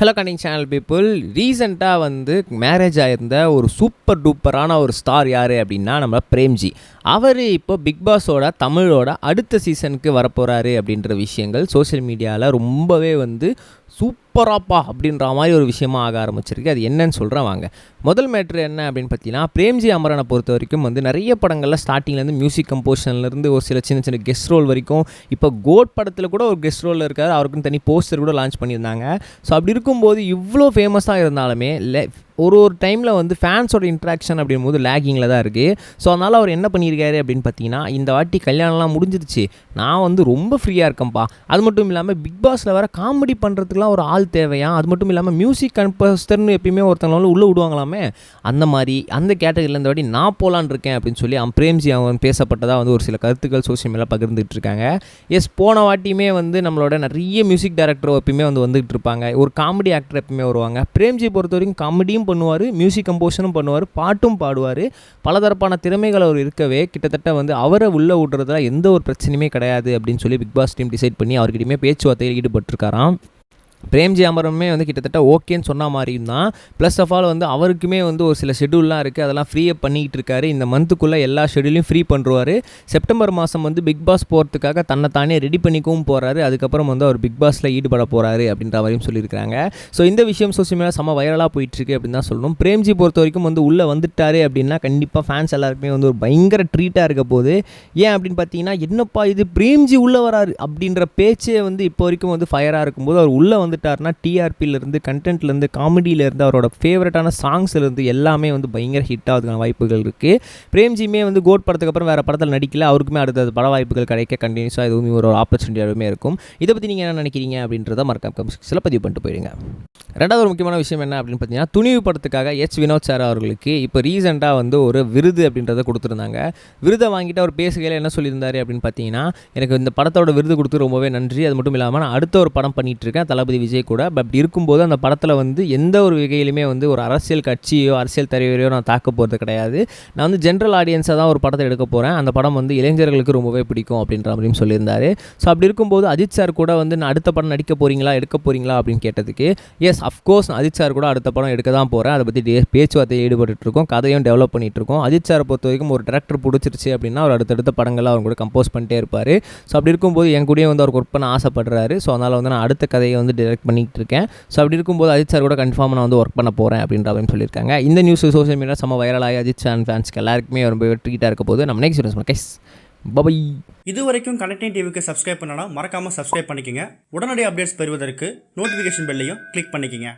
Hello கனிங் channel people. ரீசெண்டாக வந்து marriage ஆகிருந்த ஒரு சூப்பர் டூப்பரான ஒரு ஸ்டார் யார் அப்படின்னா நம்ம பிரேம்ஜி. அவர் இப்போ பிக் பாஸோட தமிழோட அடுத்த சீசனுக்கு வரப்போகிறாரு அப்படின்ற விஷயங்கள் சோஷியல் மீடியாவில் ரொம்பவே வந்து சூப்பராப்பா அப்படின்ற மாதிரி ஒரு விஷயமா ஆக ஆரம்பிச்சிருக்கு. அது என்னன்னு சொல்கிறேன் வாங்க. முதல் மேட்ரு என்ன அப்படின்னு பார்த்தீங்கன்னா, பிரேம்ஜி அமரனை பொறுத்த வரைக்கும் வந்து நிறைய படங்களில் ஸ்டார்டிங்லேருந்து மியூசிக் கம்போஷன்லேருந்து ஒரு சில சின்ன சின்ன கெஸ்ட் ரோல் வரைக்கும், இப்போ கோட் படத்தில் கூட ஒரு கெஸ்ட் ரோலில் இருக்கார். அவருக்குன்னு தனி போஸ்டர் கூட லான்ச் பண்ணியிருந்தாங்க. ஸோ அப்படி இருக்கும்போது இவ்வளோ ஃபேமஸாக இருந்தாலுமே ஒரு டைமில் வந்து ஃபேன்ஸோட இன்ட்ராக்ஷன் அப்படிங்கும்போது லேகிங்கில் தான் இருக்குது. ஸோ அதனால் அவர் என்ன பண்ணியிருக்காரு அப்படின்னு பார்த்தீங்கன்னா, இந்த வாட்டி கல்யாணம்லாம் முடிஞ்சிருச்சு, நான் வந்து ரொம்ப ஃப்ரீயாக இருக்கேன்ப்பா. அது மட்டும் இல்லாமல் பிக் பாஸில் வர காமெடி பண்ணுறதுக்குலாம் ஒரு ஆள் தேவையா, அது மட்டும் இல்லாமல் மியூசிக் கம்போசர்னு எப்பயுமே ஒருத்தவங்களால உள்ளே விடுவாங்களாமே, அந்த மாதிரி அந்த கேட்டகரியில் இந்த வாட்டி நான் போகலான் இருக்கேன் அப்படின்னு சொல்லி பிரேம்ஜி அவன் பேசப்பட்டதாக வந்து ஒரு சில கருத்துக்கள் சோஷியல் மீடியாவில் பகிர்ந்துட்டு இருக்காங்க. போன வாட்டியுமே வந்து நம்மளோட நிறைய மியூசிக் டைரக்டர் எப்பயுமே வந்துட்டு இருப்பாங்க, ஒரு காமெடி ஆக்டர் எப்பயுமே வருவாங்க. பிரேம்ஜி பொறுத்த வரைக்கும் காமெடியும் பண்ணுவார், மியூசிக் கம்போஷனும் பண்ணுவார், பாட்டும் பாடுவார். பலதரப்பான திறமைகள் அவர் இருக்கவே கிட்டத்தட்ட வந்து அவரை உள்ளே விடுறதுல எந்த ஒரு பிரச்சனையுமே கிடையாது அப்படின்னு சொல்லி பிக் பாஸ் டீம் டிசைட் பண்ணி அவர்கிட்டயுமே பேச்சுவார்த்தையில் ஈடுபட்டிருக்காராம். பிரேம்ஜி அமரனுமே வந்து கிட்டத்தட்ட ஓகேன்னு சொன்ன மாதிரியும் தான். ப்ளஸ் ஆஃப் ஆல் வந்து அவருக்குமே வந்து ஒரு சில ஷெடியூல்லாம் இருக்குது, அதெல்லாம் ஃப்ரீயாக பண்ணிக்கிட்டு இருக்காரு. இந்த மந்த்துக்குள்ளே எல்லா ஷெடியூலையும் ஃப்ரீ பண்ணுவார். செப்டம்பர் மாதம் வந்து பிக் பாஸ் போகிறதுக்காக தன்னைத்தானே ரெடி பண்ணிக்கவும் போகிறாரு. அதுக்கப்புறம் வந்து அவர் பிக் பாஸில் ஈடுபட போகிறாரு அப்படின்ற மாதிரியும் சொல்லியிருக்காங்க. ஸோ இந்த விஷயம் சோஷியல் மீடியா செம்ம வைரலாக போயிட்டுருக்கு அப்படின்னு தான் சொல்லணும். பிரேம்ஜி பொறுத்த வரைக்கும் வந்து உள்ளே வந்துட்டாரு அப்படின்னா கண்டிப்பாக ஃபேன்ஸ் எல்லாருக்குமே வந்து ஒரு பயங்கர ட்ரீட்டாக இருக்க போகுது. ஏன் அப்படின்னு பார்த்தீங்கன்னா, என்னப்பா இது பிரேம்ஜி உள்ளே வராரு அப்படின்ற பேச்சே வந்து இப்போ வரைக்கும் வந்து ஃபயராக இருக்கும்போது அவர் உள்ளே வந்துட்டார்னா டிஆர்பியிலேருந்து, கண்டென்ட்லேருந்து, காமெடியிலேருந்து, அவரோட ஃபேவரட்டான சாங்ஸ்லேருந்து எல்லாமே வந்து பயங்கர ஹிட் ஆகிறதுக்கான வாய்ப்புகள் இருக்குது. பிரேம்ஜியுமே வந்து கோட் படத்துக்கு அப்புறம் வேறு படத்தில் நடிக்கல, அவருக்குமே அடுத்த பட வாய்ப்புகள் கிடைக்க கண்டினியூஸாக எதுவுமே ஒரு ஆப்பர்ச்சுனிட்டியாகவே இருக்கும். இதை பற்றி நீங்கள் என்ன நினைக்கிறீங்க அப்படின்றத மறக்காம கமெண்ட் செக்ஷனில் பதிவு பண்ணிட்டு போயிடுங்க. ரெண்டாவது ஒரு முக்கியமான விஷயம் என்ன அப்படின்னு பார்த்தீங்கன்னா, துணிவு படத்துக்காக வினோத் சார் அவர்களுக்கு இப்போ ரீசெண்டாக வந்து ஒரு விருது அப்படின்றத கொடுத்துருந்தாங்க. விருதை வாங்கிட்டு அவர் பேசுகையில் என்ன சொல்லியிருந்தார் அப்படின்னு பார்த்தீங்கன்னா, எனக்கு இந்த படத்தோட விருது கொடுத்து ரொம்பவே நன்றி. அது மட்டும் இல்லாமல் நான் அடுத்த ஒரு படம் பண்ணிகிட்டு இருக்கேன் தளபதி விஜய் கூட. அப்படி இருக்கும்போது அந்த படத்தில் வந்து எந்த ஒரு வகையிலுமே வந்து ஒரு அரசியல் கட்சியோ அரசியல் தலைவரையோ நான் தாக்க போகிறது கிடையாது. நான் வந்து ஜென்ரல் ஆடியன்ஸாக தான் ஒரு படத்தை எடுக்க போகிறேன். அந்த படம் வந்து இளைஞர்களுக்கு ரொம்பவே பிடிக்கும் அப்படின்ற மாதிரியும் சொல்லியிருந்தார். ஸோ அப்படி இருக்கும்போது அஜித் சார் கூட வந்து நான் அடுத்த படம் நடிக்க போகிறீங்களா, எடுக்க போகிறீங்களா அப்படின்னு கேட்டதுக்கு, எஸ் அஃப்கோர்ஸ் நான் அஜித் சார் கூட அடுத்த படம் எடுக்க தான் போகிறேன், அதை பற்றி பேச்சுவார்த்தையை ஈடுபட்டுருக்கோம், கதையும் டெவலப் பண்ணிகிட்ருக்கோம். அஜித் சாரை பொறுத்த வரைக்கும் ஒரு டேரக்டர் பிடிச்சிருச்சு அப்படின்னா அவர் அடுத்தடுத்த படங்கள்லாம் அவர் கூட கம்போஸ் பண்ணிட்டே இருப்பார். ஸோ அப்படி இருக்கும்போது என் கூடயே வந்து அவர் ஒர்க் பண்ண ஆசைப்படுறாரு. ஸோ அதனால் வந்து நான் அடுத்த கதையை வந்து டைரக்ட் பண்ணிகிட்டு இருக்கேன். ஸோ அப்படி இருக்கும்போது அஜித் சார் கூட கன்ஃபார்மாக நான் வந்து ஒர்க் பண்ண போகிறேன் அப்படின்ற மாதிரி சொல்லியிருக்காங்க. இந்த நியூஸ் சோஷியல் மீடியா செம்ம வைரலாகி அஜித் சார் ஃபேன்ஸ்க்கு எல்லாருக்குமே ரொம்ப ட்ரீட்டாக இருக்க போது. நம்ம நெக்ஸ்ட் வீடியோஸ் கைஸ் பை. இது வரைக்கும் கனெக்டிங் டிவிக்கு சப்ஸ்கிரைப் பண்ணனா மறக்காமல் சப்ஸ்கிரைப் பண்ணிக்கங்க. உடனடி அப்டேட்ஸ் பெறுவதற்கு நோட்டிஃபிகேஷன் பெல்லையும் கிளிக் பண்ணிக்கங்க.